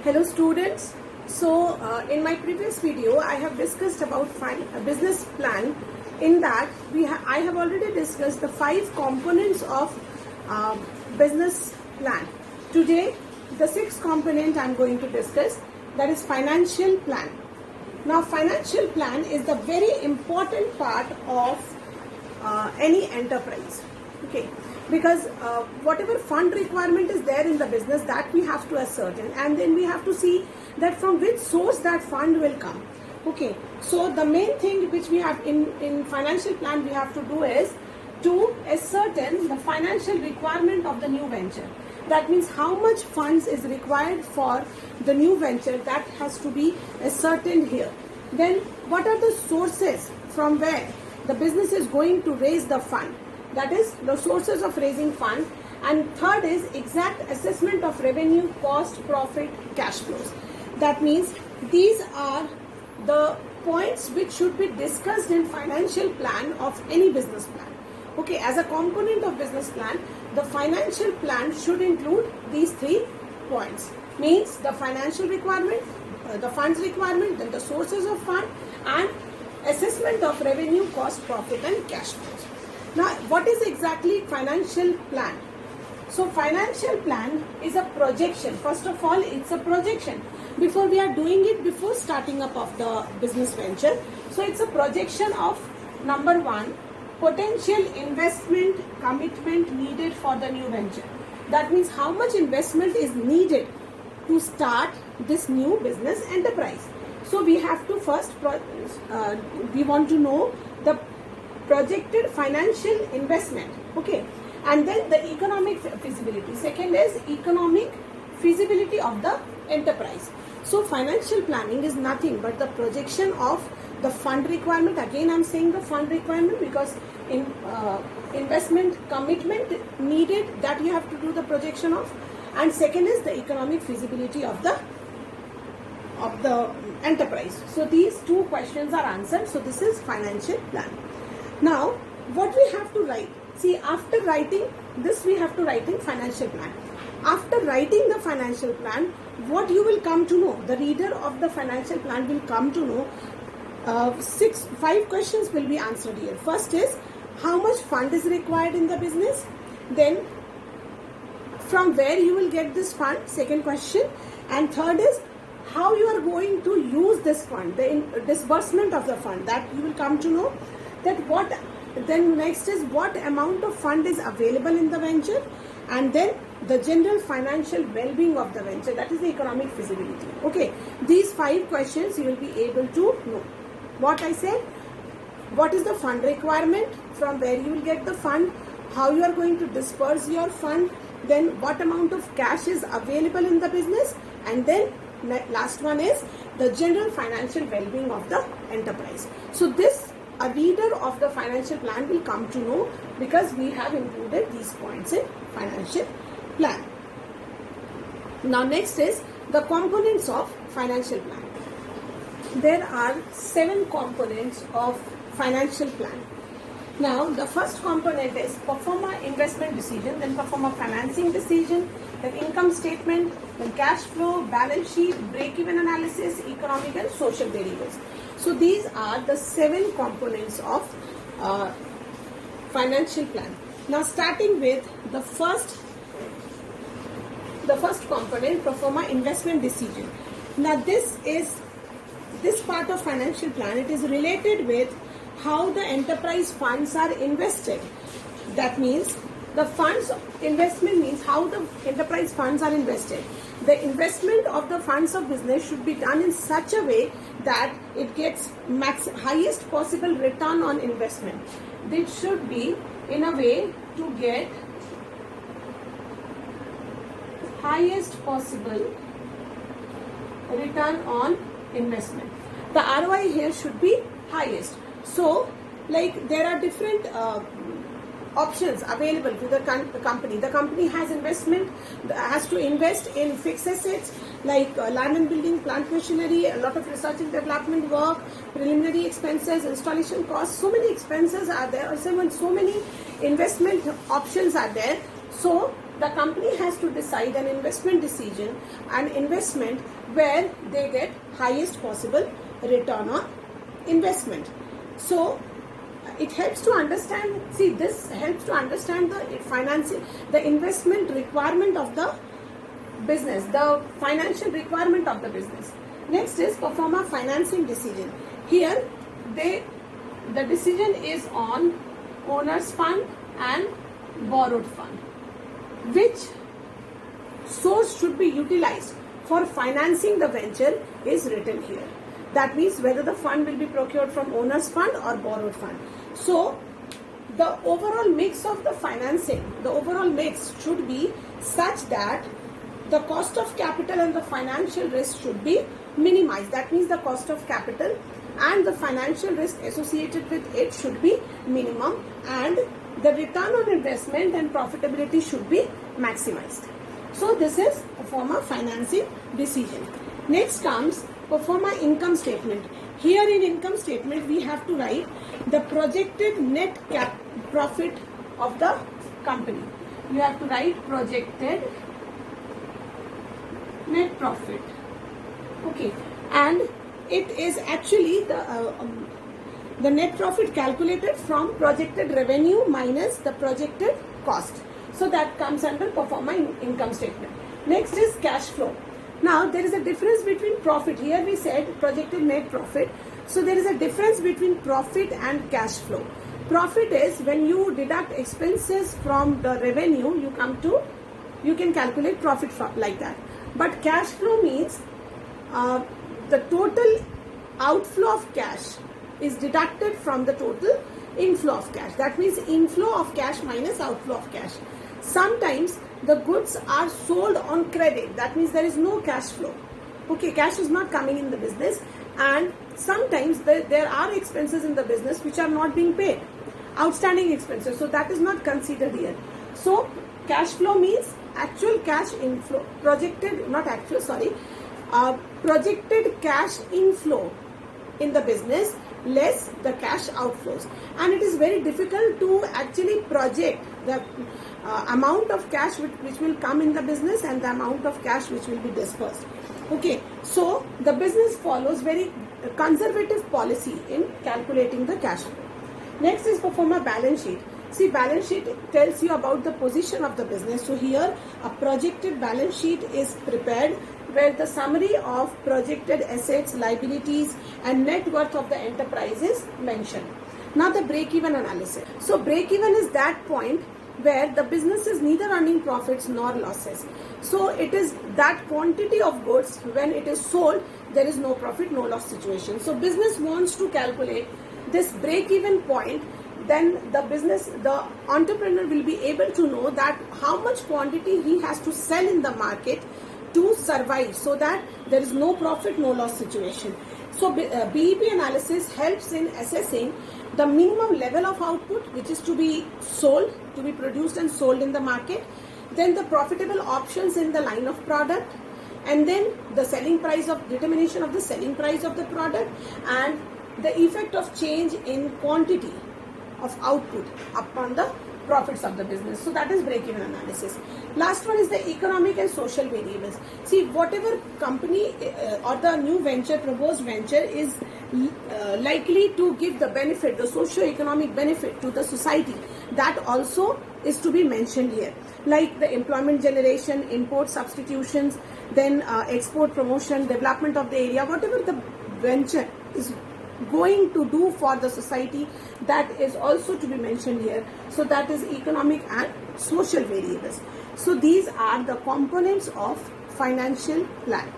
Hello students. In my previous video I have discussed about a business plan. In that I have already discussed the 5 components of business plan. Today the 6th component I am going to discuss, that is financial plan. Now financial plan is the very important part of any enterprise. Okay, because whatever fund requirement is there in the business, that we have to ascertain, and then we have to see that from which source that fund will come. Okay, so the main thing which we have in financial plan we have to do is to ascertain the financial requirement of the new venture. That means how much funds is required for the new venture, that has to be ascertained here. Then what are the sources from where the business is going to raise the fund, that is the sources of raising fund. And third is exact assessment of revenue, cost, profit, cash flows. That means these are the points which should be discussed in financial plan of any business plan. Okay, as a component of business plan, the financial plan should include these 3 points. Means the financial requirement, the funds requirement, then the sources of fund, and assessment of revenue, cost, profit, and cash flows. Now, what is exactly financial plan? So, financial plan is a projection. First of all, it's a projection. Before we are doing it, before starting up of the business venture. So, it's a projection of number 1, potential investment commitment needed for the new venture. That means how much investment is needed to start this new business enterprise. So, we have to first, we want to know the projected financial investment. Okay, and then the economic feasibility. Second is economic feasibility of the enterprise. So financial planning is nothing but the projection of the fund requirement. Again I am saying the fund requirement because in investment commitment needed, that you have to do the projection of. And second is the economic feasibility of the enterprise. So these 2 questions are answered. So this is financial plan. Now, what we have to write? See, after writing this, we have to write in financial plan. After writing the financial plan, what you will come to know, the reader of the financial plan will come to know, 5 questions will be answered here. First is, how much fund is required in the business? Then, from where you will get this fund? Second question. And third is, how you are going to use this fund, the disbursement of the fund, that you will come to know. That what, then next is what amount of fund is available in the venture, and then the general financial well-being of the venture, that is the economic feasibility. Okay, these 5 questions you will be able to know. What I said, what is the fund requirement, from where you will get the fund, how you are going to disperse your fund, then what amount of cash is available in the business, and then last one is the general financial well-being of the enterprise. So this a reader of the financial plan will come to know, because we have included these points in financial plan. Now next is the components of financial plan. There are 7 components of financial plan. Now the first component is perform a investment decision, then perform a financing decision, then income statement, then cash flow, balance sheet, break-even analysis, economic and social variables. So these are the 7 components of financial plan. Now starting with the first component, perform an investment decision. Now this part of financial plan, it is related with how the enterprise funds are invested. That means the funds investment means how the enterprise funds are invested. The investment of the funds of business should be done in such a way that it gets highest possible return on investment. This should be in a way to get highest possible return on investment. The ROI here should be highest. So, like there are different options available to the company. The company has to invest in fixed assets like land and building, plant machinery, a lot of research and development work, preliminary expenses, installation costs. So many expenses are there, so many investment options are there. So the company has to decide an investment decision, an investment where they get highest possible return on investment. So it helps to understand, see, this helps to understand the financing, the investment requirement of the business, the financial requirement of the business. Next is perform a financing decision. Here the decision is on owner's fund and borrowed fund. Which source should be utilized for financing the venture is written here. That means whether the fund will be procured from owner's fund or borrowed fund. So the overall mix of the financing, the overall mix should be such that the cost of capital and the financial risk should be minimized. That means the cost of capital and the financial risk associated with it should be minimum, and the return on investment and profitability should be maximized. So this is perform a financing decision. Next comes perform a income statement. Here in income statement we have to write the projected net profit of the company. You have to write projected net profit. Okay, and it is actually the net profit calculated from projected revenue minus the projected cost. So that comes under perform an income statement. Next is cash flow. Now there is a difference between profit. Here we said projected net profit. So there is a difference between profit and cash flow. Profit is when you deduct expenses from the revenue, you can calculate profit like that. But cash flow means the total outflow of cash is deducted from the total inflow of cash. That means inflow of cash minus outflow of cash. Sometimes the goods are sold on credit. That means there is no cash flow. Okay, cash is not coming in the business, and sometimes there are expenses in the business which are not being paid, outstanding expenses. So that is not considered here. So cash flow means actual cash inflow, projected cash inflow in the business less the cash outflows. And it is very difficult to actually project the amount of cash which will come in the business and the amount of cash which will be dispersed. Okay, so the business follows very conservative policy in calculating the cash flow. Next is perform a balance sheet. See, balance sheet tells you about the position of the business. So here a projected balance sheet is prepared where the summary of projected assets, liabilities and net worth of the enterprise is mentioned. Now the break-even analysis. So break-even is that point where the business is neither earning profits nor losses. So it is that quantity of goods when it is sold, there is no profit, no loss situation. So business wants to calculate this break-even point. Then the entrepreneur will be able to know that how much quantity he has to sell in the market to survive, so that there is no profit, no loss situation. So BEP analysis helps in assessing the minimum level of output which is to be sold, to be produced and sold in the market, then the profitable options in the line of product, and then the selling price of determination of the selling price of the product, and the effect of change in quantity of output upon the profits of the business. So that is break-even analysis. Last one is the economic and social variables. See, whatever company or the new venture, proposed venture is likely to give the benefit, the socio-economic benefit to the society, that also is to be mentioned here. Like the employment generation, import substitutions, then export promotion, development of the area, whatever the venture is going to do for the society, that is also to be mentioned here. So that is economic and social variables. So these are the components of financial plan.